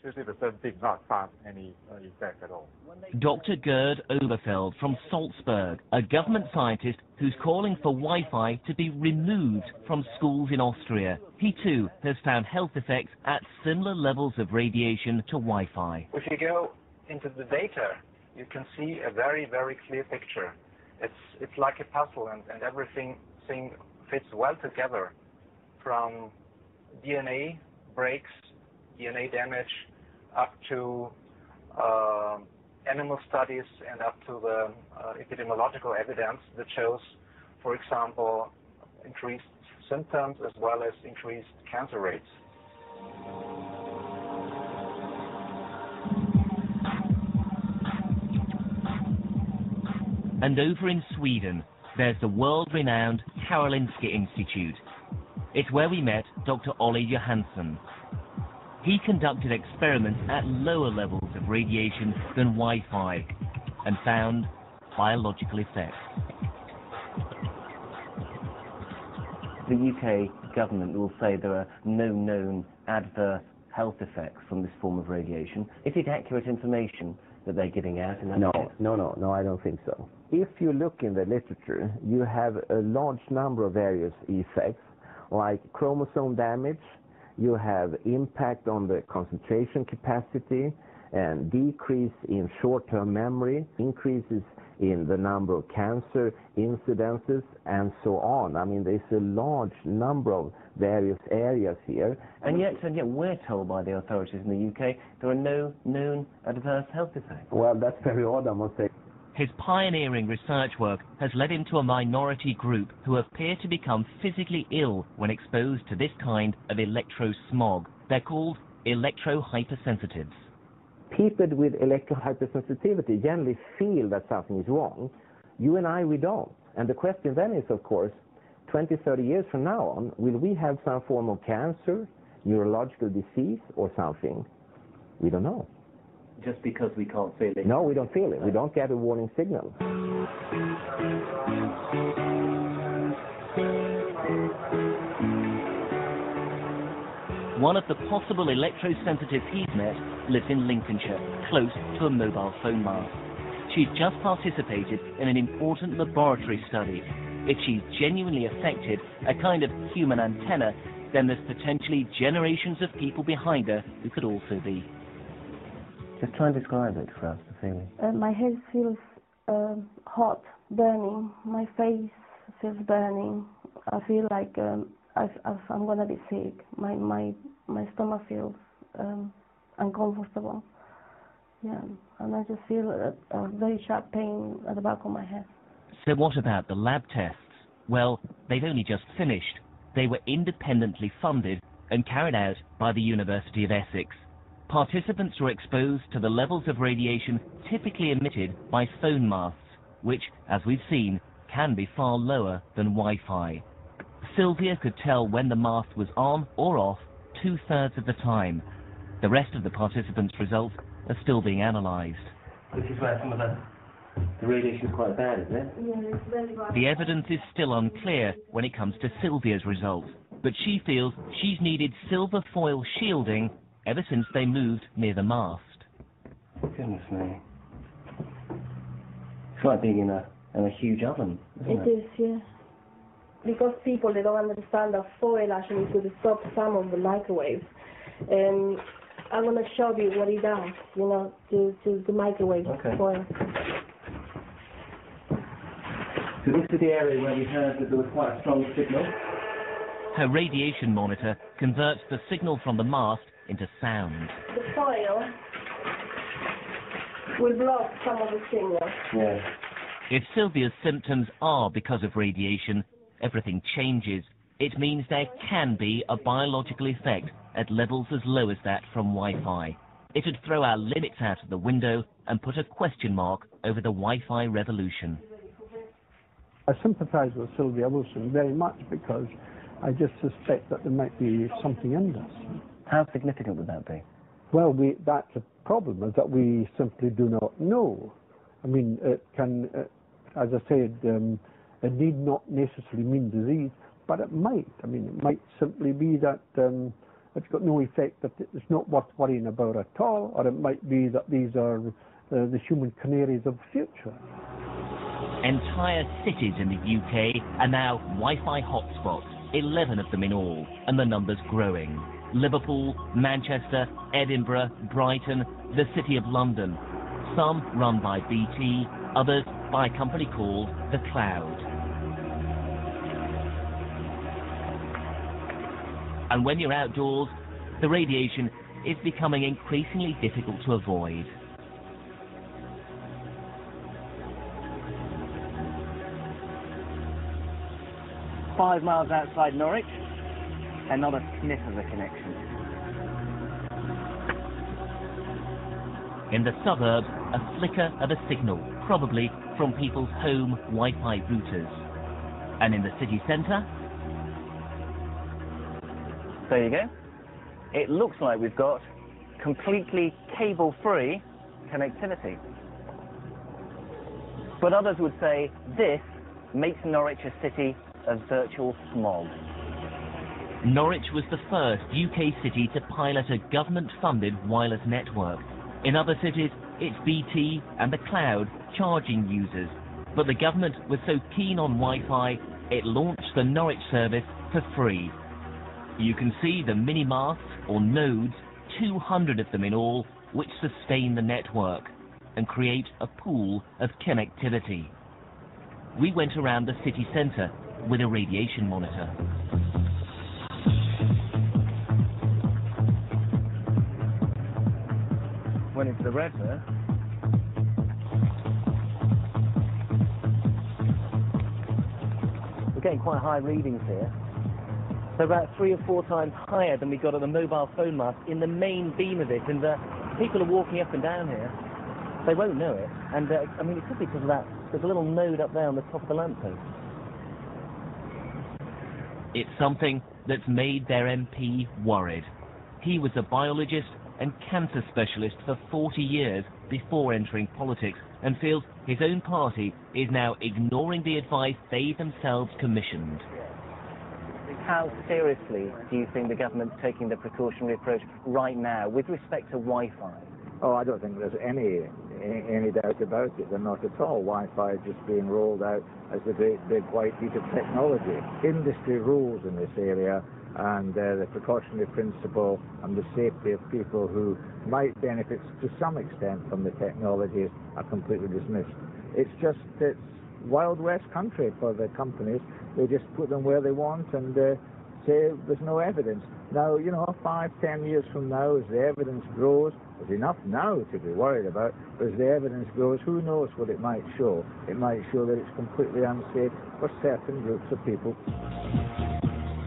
50% did not find any effect at all. Dr. Gerd Oberfeld from Salzburg, a government scientist who's calling for Wi-Fi to be removed from schools in Austria. He too has found health effects at similar levels of radiation to Wi-Fi. If you go into the data, you can see a very, very clear picture. It's like a puzzle, and everything fits well together, from DNA breaks, DNA damage, up to animal studies and up to the epidemiological evidence that shows, for example, increased symptoms as well as increased cancer rates. And over in Sweden, there's the world-renowned Karolinska Institute. It's where we met Dr. Olle Johansson. He conducted experiments at lower levels of radiation than Wi-Fi and found biological effects. The UK government will say there are no known adverse health effects from this form of radiation. Is it accurate information that they're giving out in that case? No, I don't think so. If you look in the literature, you have a large number of various effects, like chromosome damage, you have impact on the concentration capacity, and decrease in short-term memory, increases in the number of cancer incidences, and so on. I mean, there's a large number of various areas here. And yet we're told by the authorities in the UK there are no known adverse health effects. Well, that's very odd, I must say. His pioneering research work has led him to a minority group who appear to become physically ill when exposed to this kind of electrosmog. They're called electrohypersensitives. People with electrohypersensitivity generally feel that something is wrong. You and I, we don't. And the question then is, of course, 20, 30 years from now on, will we have some form of cancer, neurological disease, or something? We don't know. Just because we can't feel it? No, we don't feel it. We don't get a warning signal. One of the possible electrosensitives he's met lives in Lincolnshire, close to a mobile phone mast. She's just participated in an important laboratory study. If she's genuinely affected, a kind of human antenna, then there's potentially generations of people behind her who could also be. Just try and describe it for us, the feeling. My head feels hot, burning. My face feels burning. I feel like I'm going to be sick. My stomach feels uncomfortable. Yeah, and I just feel a very sharp pain at the back of my head. So what about the lab tests? Well, they've only just finished. They were independently funded and carried out by the University of Essex. Participants were exposed to the levels of radiation typically emitted by phone masts, which, as we've seen, can be far lower than Wi-Fi. Sylvia could tell when the mast was on or off 2/3 of the time. The rest of the participants' results are still being analysed. This is where some of the radiation is quite bad, isn't it? Yeah, it's very bad. The evidence is still unclear when it comes to Sylvia's results, but she feels she's needed silver foil shielding ever since they moved near the mast. Goodness me. It's like being in a huge oven, isn't it? It is, yeah. Because people, they don't understand that foil actually could stop some of the microwaves. I'm going to show you what it does, you know, to the microwave foil. So this is the area where we heard that there was quite a strong signal. Her radiation monitor converts the signal from the mast into sound. The foil will block some of the signal. Yeah. If Sylvia's symptoms are because of radiation, everything changes. It means there can be a biological effect at levels as low as that from Wi-Fi. It would throw our limits out of the window and put a question mark over the Wi-Fi revolution. I sympathise with Sylvia Wilson very much because I just suspect that there might be something in this. How significant would that be? Well, that's a problem, is that we simply do not know. I mean, it can, as I said, it need not necessarily mean disease, but it might. I mean, it might simply be that it's got no effect, that it's not worth worrying about at all, or it might be that these are the human canaries of the future. Entire cities in the UK are now Wi-Fi hotspots, 11 of them in all, and the number's growing. Liverpool, Manchester, Edinburgh, Brighton, the City of London. Some run by BT, others by a company called The Cloud. And when you're outdoors, the radiation is becoming increasingly difficult to avoid. "5 miles outside Norwich, and not a sniff of a connection." In the suburbs, a flicker of a signal, probably from people's home Wi-Fi routers. And in the city centre? There you go. It looks like we've got completely cable-free connectivity. But others would say this makes Norwich a city of virtual smog. Norwich was the first UK city to pilot a government-funded wireless network. In other cities, it's BT and the Cloud charging users. But the government was so keen on Wi-Fi, it launched the Norwich service for free. You can see the mini-masts, or nodes, 200 of them in all, which sustain the network and create a pool of connectivity. We went around the city centre with a radiation monitor. Went into the red there. We're getting quite high readings here. So about 3 or 4 times higher than we got at the mobile phone mast in the main beam of it. And people are walking up and down here. They won't know it. And I mean, it could be because of that. There's a little node up there on the top of the lamppost. It's something that's made their MP worried. He was a biologist and cancer specialist for 40 years before entering politics, and feels his own party is now ignoring the advice they themselves commissioned. How seriously do you think the government's taking the precautionary approach right now with respect to Wi-Fi? Oh, I don't think there's any doubt about it. They're not at all. Wi-Fi is just being rolled out as the great big white heat of technology. Industry rules in this area, and the precautionary principle and the safety of people who might benefit to some extent from the technologies are completely dismissed. It's Wild West country for the companies. They just put them where they want and say there's no evidence. Now, 5, 10 years from now, as the evidence grows, there's enough now to be worried about, but as the evidence grows, who knows what it might show. It might show that it's completely unsafe for certain groups of people.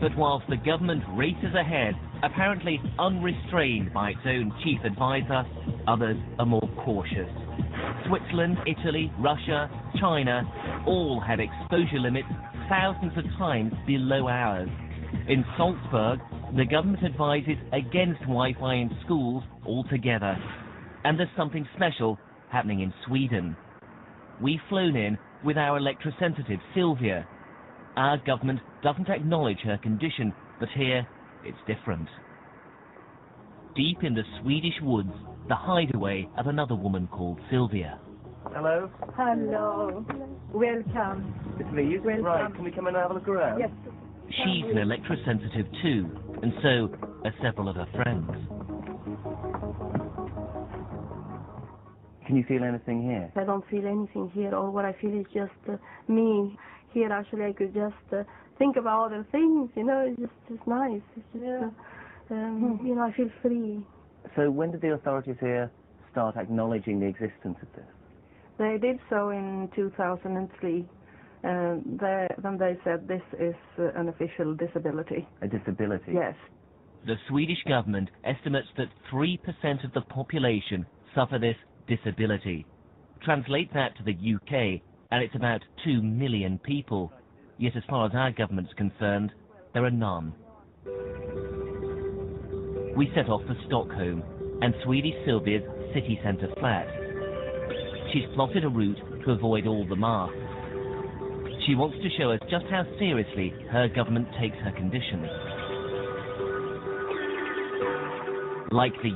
But whilst the government races ahead, apparently unrestrained by its own chief advisor, others are more cautious. Switzerland, Italy, Russia, China, all had exposure limits thousands of times below ours. In Salzburg, the government advises against Wi-Fi in schools altogether. And there's something special happening in Sweden. We've flown in with our electrosensitive, Sylvia. Our government doesn't acknowledge her condition, but here it's different. Deep in the Swedish woods, the hideaway of another woman called Sylvia. Hello? Hello. Welcome. It's me. Welcome. Right, can we come in and have a look around? Yes. She's an electrosensitive too, and so are several of her friends. Can you feel anything here? I don't feel anything here. All what I feel is just me. Here, actually, I could just think about other things. It's just nice. It's just, I feel free. So when did the authorities here start acknowledging the existence of this? They did so in 2003. Then they said this is an official disability. A disability? Yes. The Swedish government estimates that 3% of the population suffer this disability. Translate that to the UK, and it's about 2 million people. Yet as far as our government's concerned, there are none. We set off for Stockholm and Swedish Sylvia's city centre flat. She's plotted a route to avoid all the masts. She wants to show us just how seriously her government takes her condition. like the